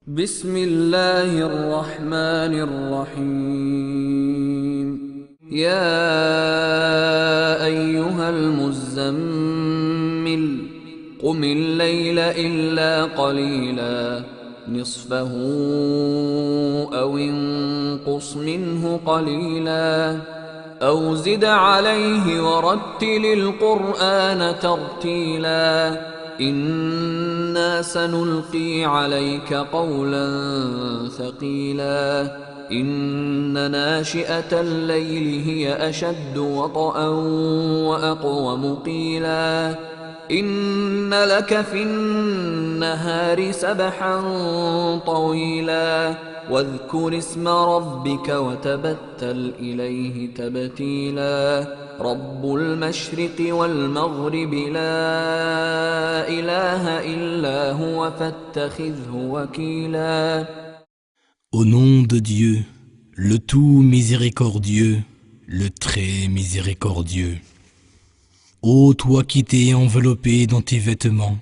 بسم الله الرحمن الرحيم يا أيها المزمل قم الليل إلا قليلا نصفه أو انقص منه قليلا أو زد عليه ورتل القرآن ترتيلا إنا سنلقي عليك قولا ثقيلا إن ناشئة الليل هي أشد وطئا وأقوم قيلا إن لك في النهار سبحا طويلا واذكر اسم ربك وتبتل إليه تبتيلا رب المشرق والمغرب لا إله إلا هو فاتخذه وكيلا. Au nom de Dieu, le tout miséricordieux, le très miséricordieux. Ô toi qui t'es enveloppé dans tes vêtements,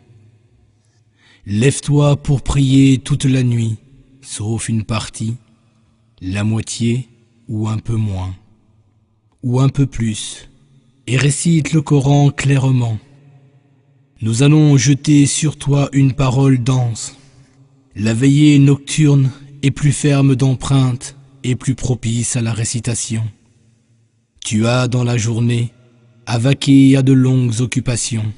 lève-toi pour prier toute la nuit, sauf une partie, la moitié ou un peu moins, ou un peu plus, et récite le Coran clairement. Nous allons jeter sur toi une parole dense. La veillée nocturne est plus ferme d'empreinte et plus propice à la récitation. Tu as dans la journée à vaquer à de longues occupations.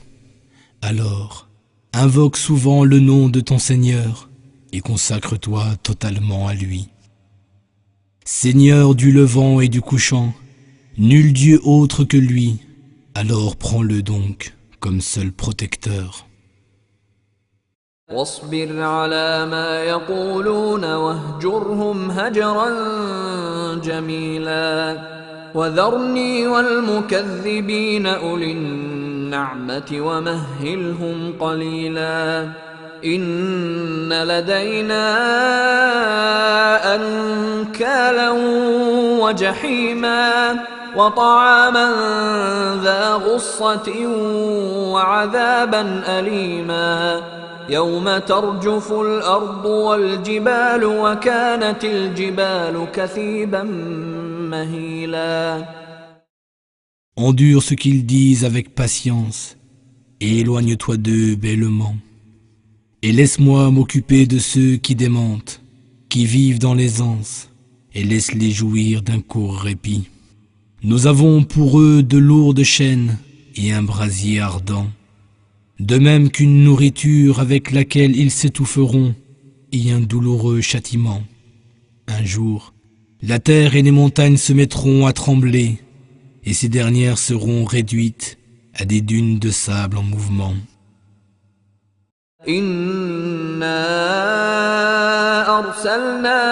Alors, invoque souvent le nom de ton Seigneur et consacre-toi totalement à lui. Seigneur du levant et du couchant, nul Dieu autre que lui, alors prends-le donc comme seul protecteur. واصبر على ما يقولون واهجرهم هجرا جميلا وذرني والمكذبين أولي النعمة ومهلهم قليلا إن لدينا أنكالا وجحيما وطعاما ذا غصة وعذابا أليما يوم ترجف الأرض والجبال وكانت الجبال كثيبا مهيلا. Endure ce qu'ils disent avec patience et éloigne-toi d'eux bellement. Et laisse-moi m'occuper de ceux qui démentent, qui vivent dans l'aisance, et laisse-les jouir d'un court répit. Nous avons pour eux de lourdes chaînes et un brasier ardent, de même qu'une nourriture avec laquelle ils s'étoufferont et un douloureux châtiment. Un jour, la terre et les montagnes se mettront à trembler, et ces dernières seront réduites à des dunes de sable en mouvement. إنا أرسلنا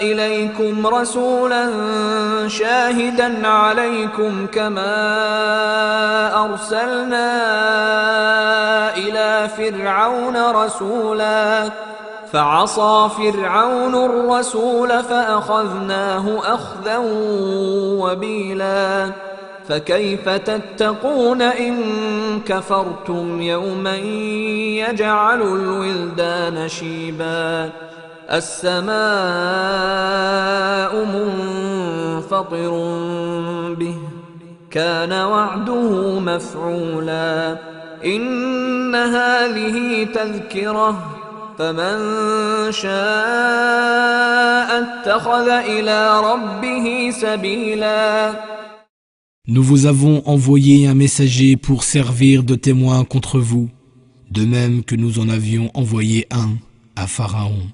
إليكم رسولا شاهدا عليكم كما أرسلنا إلى فرعون رسولا فعصى فرعون الرسول فأخذناه أخذا وبيلا فكيف تتقون إن كفرتم يوما يجعل الولدان شيبا السماء منفطر به كان وعده مفعولا إن هذه تذكرة فمن شاء اتخذ إلى ربه سبيلا. Nous vous avons envoyé un messager pour servir de témoin contre vous, de même que nous en avions envoyé un à Pharaon.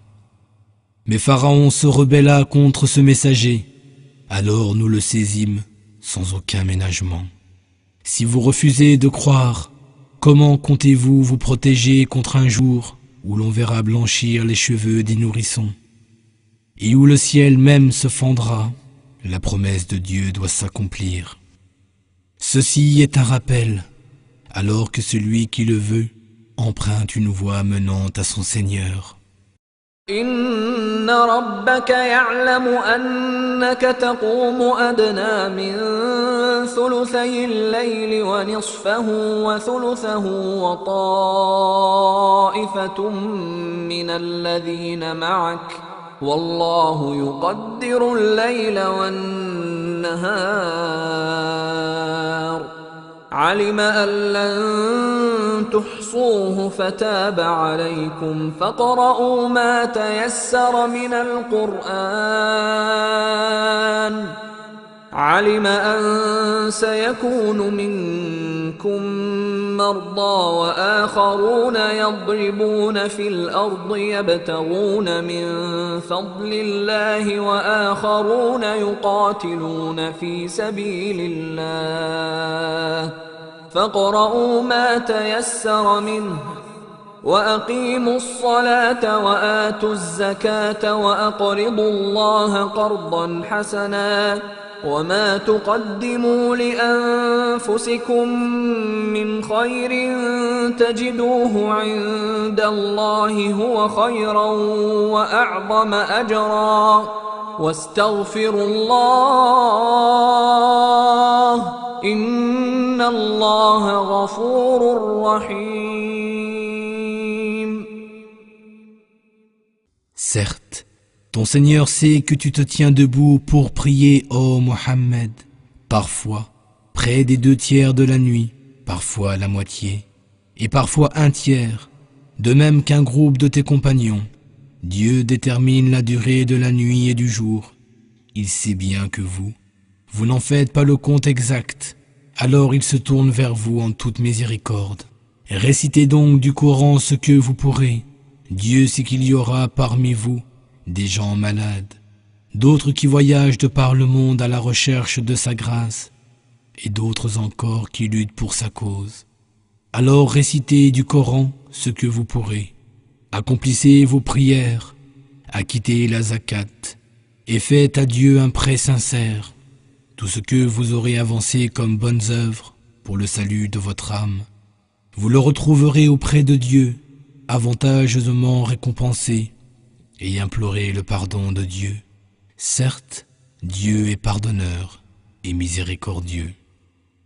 Mais Pharaon se rebella contre ce messager, alors nous le saisîmes sans aucun ménagement. Si vous refusez de croire, comment comptez-vous vous protéger contre un jour où l'on verra blanchir les cheveux des nourrissons, et où le ciel même se fendra? La promesse de Dieu doit s'accomplir. Ceci est un rappel, alors que celui qui le veut emprunte une voie menant à son Seigneur. إن ربك يعلم أنك تقوم أدنى من ثلثي الليل ونصفه وثلثه وطائفة من الذين معك والله يقدر الليل والنهار علم أن لن تحصوه فتاب عليكم فاقرؤوا ما تيسر من القرآن علم أن سيكون منكم مرضى وآخرون يضربون في الأرض يبتغون من فضل الله وآخرون يقاتلون في سبيل الله فاقرؤوا ما تيسر منه وأقيموا الصلاة وآتوا الزكاة وأقرضوا الله قرضا حسنا وما تقدموا لأنفسكم من خير تجدوه عند الله هو خيرا وأعظم أجرا واستغفروا الله إن الله غفور رحيم. Certes, ton Seigneur sait que tu te tiens debout pour prier, ô Mohammed, parfois près des 2/3 de la nuit, parfois la moitié, et parfois 1/3, de même qu'un groupe de tes compagnons. Dieu détermine la durée de la nuit et du jour. Il sait bien que vous n'en faites pas le compte exact, alors il se tourne vers vous en toute miséricorde. Récitez donc du Coran ce que vous pourrez. Dieu sait qu'il y aura parmi vous des gens malades, d'autres qui voyagent de par le monde à la recherche de sa grâce, et d'autres encore qui luttent pour sa cause. Alors récitez du Coran ce que vous pourrez, accomplissez vos prières, acquittez la zakat, et faites à Dieu un prêt sincère. Tout ce que vous aurez avancé comme bonnes œuvres pour le salut de votre âme, vous le retrouverez auprès de Dieu, avantageusement récompensé, et implorez le pardon de Dieu. Certes, Dieu est pardonneur et miséricordieux.